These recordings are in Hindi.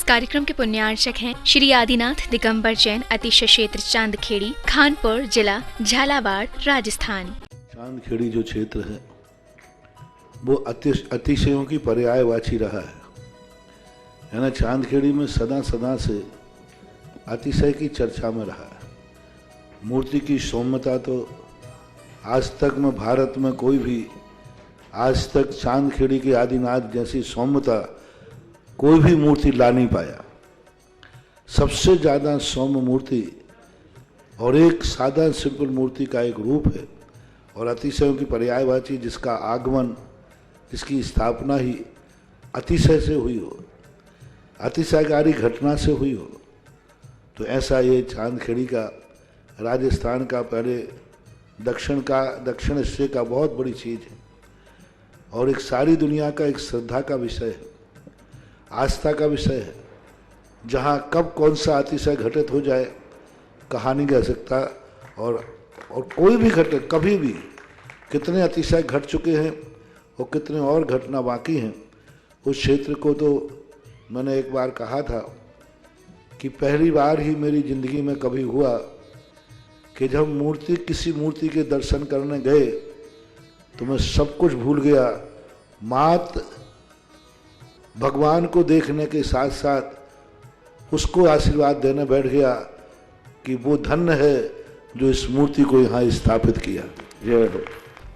कार्यक्रम के पुण्यार्चक हैं श्री आदिनाथ दिगंबर जैन अतिशय क्षेत्र चांदखेड़ी, खानपुर जिला, झालावाड़, राजस्थान। चांदखेड़ी जो क्षेत्र है वो अतिशयों की पर्यायवाची रहा है ना। चांदखेड़ी में सदा से अतिशय की चर्चा में रहा है। मूर्ति की सौम्यता तो आज तक में भारत में कोई भी आज तक चांदखेड़ी के आदिनाथ जैसी सौम्यता कोई भी मूर्ति ला नहीं पाया। सबसे ज़्यादा सौम्य मूर्ति और एक सादा सिंपल मूर्ति का एक रूप है और अतिशयों की पर्यायवाची जिसका आगमन, जिसकी स्थापना ही अतिशय से हुई हो, अतिशयकारी घटना से हुई हो, तो ऐसा ये चांदखेड़ी का राजस्थान का पहले दक्षिण हिस्से का बहुत बड़ी चीज़ है और एक सारी दुनिया का एक श्रद्धा का विषय है, आस्था का विषय है। जहाँ कब कौन सा अतिशय घटित हो जाए कहा नहीं जा सकता और कोई भी घटे कभी भी कितने अतिशय घट चुके हैं और कितने और घटना बाकी हैं। उस क्षेत्र को तो मैंने एक बार कहा था कि पहली बार ही मेरी ज़िंदगी में कभी हुआ कि जब किसी मूर्ति के दर्शन करने गए तो मैं सब कुछ भूल गया। मात्र भगवान को देखने के साथ साथ उसको आशीर्वाद देने बैठ गया कि वो धन्य है जो इस मूर्ति को यहाँ स्थापित किया। जय हो।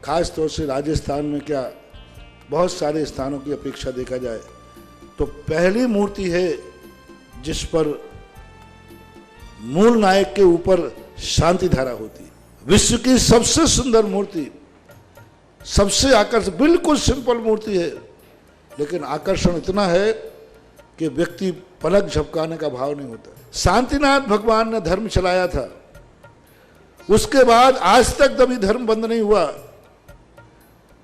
खास तौर से राजस्थान में क्या बहुत सारे स्थानों की अपेक्षा देखा जाए तो पहली मूर्ति है जिस पर मूल नायक के ऊपर शांति धारा होती है। विश्व की सबसे सुंदर मूर्ति, सबसे आकर्षक, बिल्कुल सिंपल मूर्ति है लेकिन आकर्षण इतना है कि व्यक्ति पलक झपकाने का भाव नहीं होता। शांतिनाथ भगवान ने धर्म चलाया था, उसके बाद आज तक कभी धर्म बंद नहीं हुआ।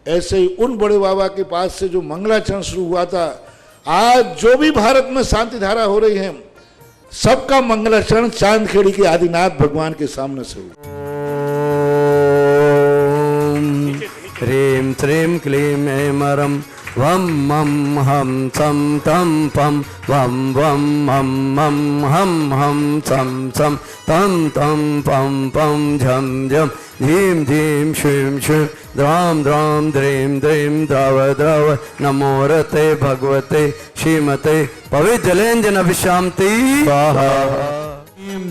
ऐसे ही उन बड़े बाबा के पास से जो मंगलाचरण शुरू हुआ था, आज जो भी भारत में शांति धारा हो रही है सबका मंगलाचरण चांदखेड़ी के आदिनाथ भगवान के सामने से हुआ। ह्रीं श्रीं क्लीं ऐमरं वम मम हम सम तम पम वम वम मम मम हम हम सम सम तम तम पम पम झम झम धीम धीम श्रीं श्रीं द्राम द्राम द्रीं द्रीं द्रव द्रव नमो रते भगवते श्रीमते पवित्रलेंजन अभिशांति स्वाहा।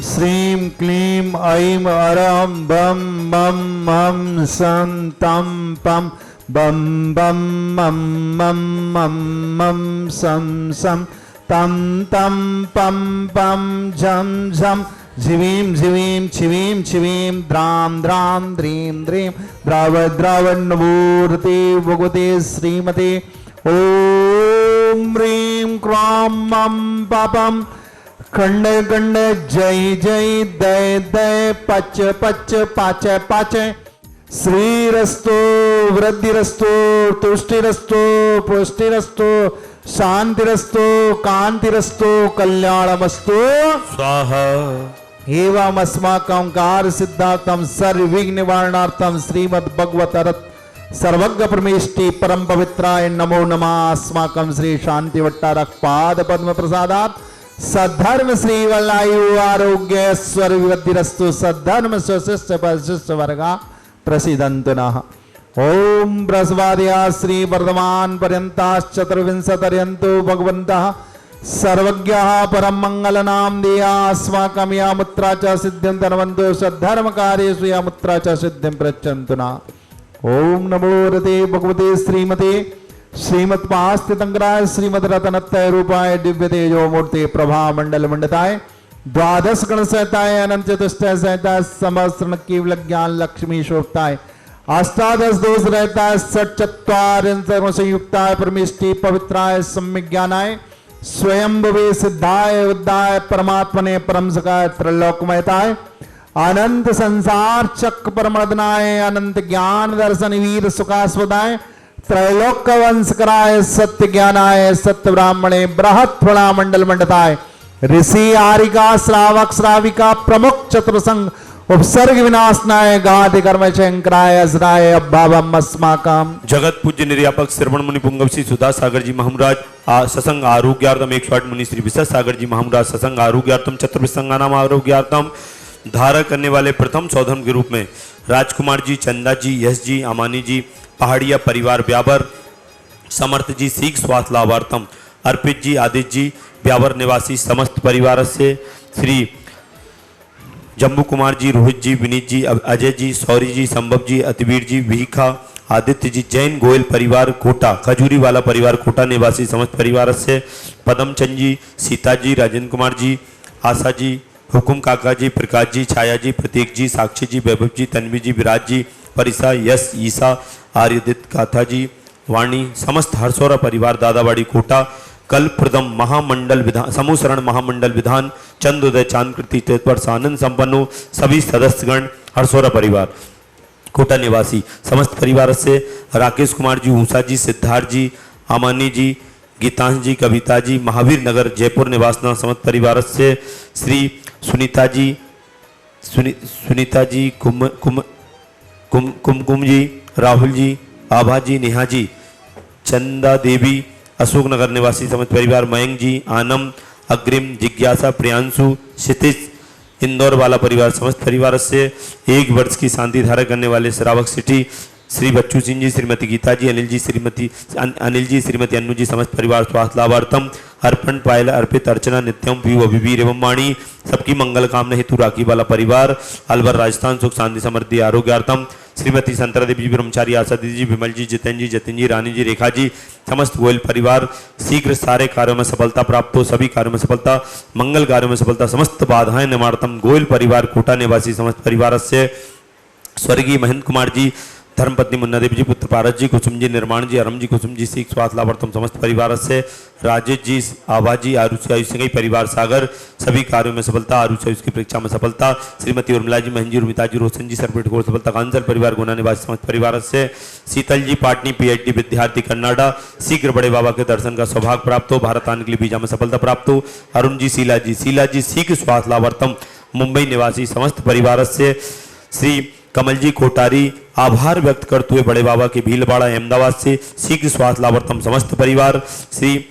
श्रीं क्लीं ऐं अरं बम मम मम सं तम पम बम बम मम मम मम मम सं सं तम तम पम पम झम झम झिवीं झिवीं छिवीं छिवीं द्रां द्रां द्रीं द्रीं द्रव द्रव नमोरते भगवते श्रीमते ओम ह्रीं क्रां मम पापम खंड खंड जय जय दय दय पच पच पाच पाच श्रीरस्तो वृद्धिरस्तो तुष्टिरस्तो पुष्टिरस्तो शांतिरस्तो कांतिरस्तो कल्याणमस्तु स्वाहा। एवं अस्माकं कार्य सिद्धार्थम सर्वविघ्न निवारणार्थम श्रीमद् भगवत सर्वज्ञ परमेष्टि परम पवित्राय नमो नमः। अस्माकं श्री शांति वट्टारक पाद पद्म प्रसादात् सद्धर्म श्री वल्लायु आरोग्य ऐश्वर्य विवृद्धिरस्तु सद्धर्म स्वशिष्य परिशिष्य वर्गा प्रसिद्धन्तु नः। ओम बृहस्पत्या श्री वर्धमान पर्यन्ताश्चतुर्विंशतिर्यन्तु भगवन्तः सर्वज्ञः परम मंगल नाम देया अस्माकं या मुद्रा च सिद्धिं तन्वन्तु सद्धर्म कार्येषु या मुद्रा च सिद्धिं प्रयच्छन्तु नः। ओम नमो रते भगवते श्रीमते श्रीमत्पास्थितंगराय श्रीमद रत्नत्रय रूपाय दिव्य तेजो मूर्ति प्रभा मंडल मंडताय द्वादश गण सहताय अनंत चतुष्टय सहताय समस्रण केवल ज्ञान लक्ष्मी शोभताय अष्टादश दोष रहताय सट चत्वारिंश संयुक्ताय परमेष्टि पवित्राय सम्यक ज्ञानाय स्वयंभवे सिद्धाय उद्धाय परमात्मने परम सकाय त्रैलोक्यमयताय अनंत संसार चक्र परमदनाय अनंत ज्ञान दर्शन वीर सुखास्पदाय त्रैलोक्य वंश कराय सत्य ज्ञानाय सत्य ब्राह्मणे बृहत् मंडल मंडताय ऋषि आरिका श्रावक श्राविका प्रमुख चतुर्संग उपसर्ग विनाशनाय गाति कर्म शंकराय असराय अभावम अस्माकम। जगत पूज्य निर्यापक श्रवण मुनि पुंगव श्री सुधा सागर जी महाराज सत्संग आरोग्यार्थम 108 मुनि श्री विशा सागर जी महाराज सत्संग आरोग्यार्थम चतुर्विसंगानाम आरोग्यार्थम धारा करने वाले प्रथम सौधर्म के रूप में राजकुमार जी, चंदा जी, यश जी, अमानी जी, पहाड़िया परिवार ब्यावर, समर्थ जी सीख स्वास्थ्य लाभार्थम, अर्पित जी, आदित्य जी ब्यावर निवासी समस्त परिवार से, श्री जम्बू कुमार जी, रोहित जी, विनीत जी, अजय जी, सौरी जी, संभव जी, अतिवीर जी, विहिका, आदित्य जी, जैन गोयल परिवार कोटा, खजूरी वाला परिवार कोटा निवासी समस्त परिवार से, पदमचंद जी, सीता जी, राजेंद्र कुमार जी, आशा जी, हुकुम काका जी, प्रकाश जी, छाया जी, प्रतीक जी, साक्षी जी, वैभव जी, तन्वी जी, विराज जी, परिसा, यश, ईसा, आर्यदित, काथा जी, वाणी, समस्त हरसौरा परिवार दादावाड़ी कोटा, कल प्रथम महामंडल विधान समूह शरण महामंडल विधान चंद्रोदय चांदकृति वर्ष आनंद संपन्न सभी सदस्यगण हरसौरा परिवार कोटा निवासी समस्त परिवार से, राकेश कुमार जी, ऊषा जी, सिद्धार्थ जी, अमानी जी, गीतांश जी, कविता जी, महावीर नगर जयपुर निवासना समस्त परिवार से, श्री सुनीता जी, कुमकुम जी, राहुल जी, आभा जी, नेहा जी, चंदा देवी अशोक नगर निवासी समस्त परिवार, मयंक जी, आनंद, अग्रिम, जिज्ञासा, प्रियांशु, क्षितिज इंदौर वाला परिवार समस्त परिवार से, 1 वर्ष की शांति धारा करने वाले श्रावक सिटी श्री बच्चू सिंह जी, श्रीमती गीता जी, अनिल जी, श्रीमती अन्नू जी समस्त परिवार स्वास्थ्य लाभार्थम, अर्पण, पायल, अर्पित, अर्चना, नित्यम, पीयू, अभिवीर एवं वाणी सबकी मंगल कामना हेतु राखी वाला परिवार, अलवर राजस्थान सुख शांति समृद्धि आरोग्यार्थम, श्रीमती संतरा देवी जी, ब्रह्मचारी, आशा दीदी जी, विमल जी, जितेंद्र जी, जतिन जी, रानी जी, रेखा जी, समस्त गोयल परिवार शीघ्र सारे कार्यों में सफलता प्राप्त हो, सभी कार्यों में सफलता, मंगल कार्यों में सफलता, समस्त बाधाएं निवारतम, गोयल परिवार कोटा निवासी समस्त परिवार से, स्वर्गीय महेंद्र कुमार जी, धर्मपत्नी मुन्ना देवी जी, पुत्र पारस जी, कुसुम जी, निर्माण जी, अरम जी, कुसुम जी, सीख स्वास्थ्य लाभार्थम समस्त परिवार से, राजेश जी, आभा जी, आयुष सिंह परिवार सागर सभी कार्यों में सफलता, आयुष की परीक्षा में सफलता, श्रीमती उर्मिला जी, महेंद्र जी, उर्मिता जी, रोशन जी, सरपेट को सफलता, कांसल परिवार गुना निवासी समस्त परिवार से, शीतल जी, पाटनी पीएचडी विद्यार्थी कन्नाडा शीघ्र बड़े बाबा के दर्शन का सौभाग्य प्राप्त हो, भारत आने के लिए वीजा में सफलता प्राप्त हो, अरुण जी, शीला जी सीख स्वास्थ्य लाभार्थम मुंबई निवासी समस्त परिवार से, श्री कमल जी कोटारी आभार व्यक्त करते हुए बड़े बाबा के भीलवाड़ा अहमदाबाद से शीघ्र स्वास्थ्य लाभार्थम समस्त परिवार, श्री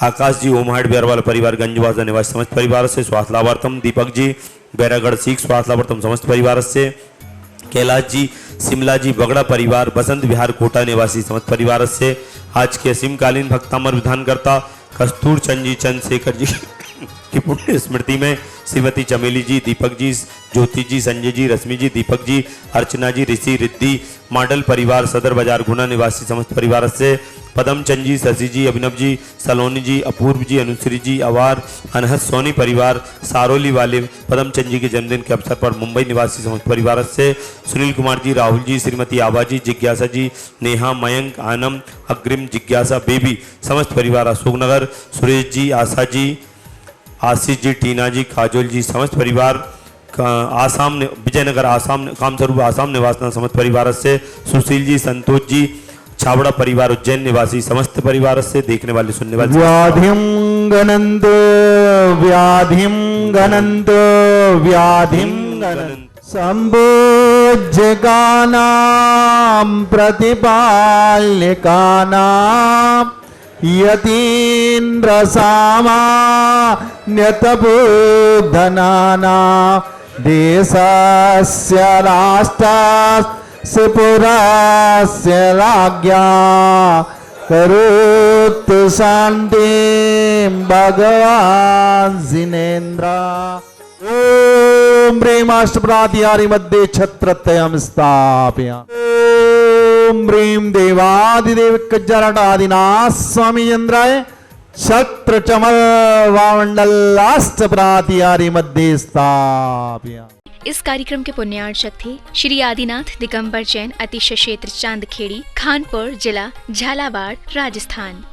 आकाश जी ओमहाट बिहारवाला परिवार गंजवाजा निवासी समस्त परिवार से स्वास्थ्य लाभार्थम, दीपक जी बैरागढ़ सीख स्वास्थ्य लाभार्थम समस्त परिवार से, कैलाश जी, शिमला जी, बगड़ा परिवार बसंत विहार कोटा निवासी समस्त परिवार से, आज के असीमकालीन भक्तामर विधानकर्ता कस्तूर चंद जी, चंद्रशेखर जी की पुण्य स्मृति में श्रीमती चमेली जी, दीपक जी, ज्योति जी, संजय जी, रश्मि जी, दीपक जी, अर्चना जी, ऋषि, रिद्धि मॉडल परिवार सदर बाजार गुना निवासी समस्त परिवार से, पदमचंद जी, शशि जी, अभिनव जी, सलोनी जी, अपूर्व जी, अनुश्री जी, अवार, अनहद सोनी परिवार सारोली वाले पदमचंद जी के जन्मदिन के अवसर पर मुंबई निवासी समस्त परिवार से, सुनील कुमार जी, राहुल जी, श्रीमती आभा जी, जिज्ञासा जी, नेहा, मयंक, आनंद, अग्रिम, जिज्ञासा, बेबी समस्त परिवार अशोकनगर, सुरेश जी, आशा जी, आशीष जी, टीना जी, काजोल जी समस्त परिवार आसाम विजयनगर आसाम कामस्वरूप आसाम निवासना समस्त परिवार से, सुशील जी, संतोष जी, छावड़ा परिवार उज्जैन निवासी समस्त परिवार से, देखने वाले सुनने वाले व्याधिम गणन्त संबोज्यकानां प्रतिपाल्यकानां यतीन्द्र सामान्यतबोधनानां देशस्य राष्ट्रस्य पुरस्य राज्ञा करोतु शान्तिं भगवान् जिनेन्द्र। ओम ह्रीं अष्टप्रातिहारी मध्ये छत्रत्रयं स्थापय। ओम ह्रीं देवादिदेव जरटादिनाथ स्वामी चंद्राय छत्र चमल वामंडल अष्टप्रातिहारी मध्ये स्थापय। इस कार्यक्रम के पुण्यार्चक थे श्री आदिनाथ दिगंबर जैन, अतिशय क्षेत्र चांदखेड़ी, खानपुर जिला झालावाड़, राजस्थान।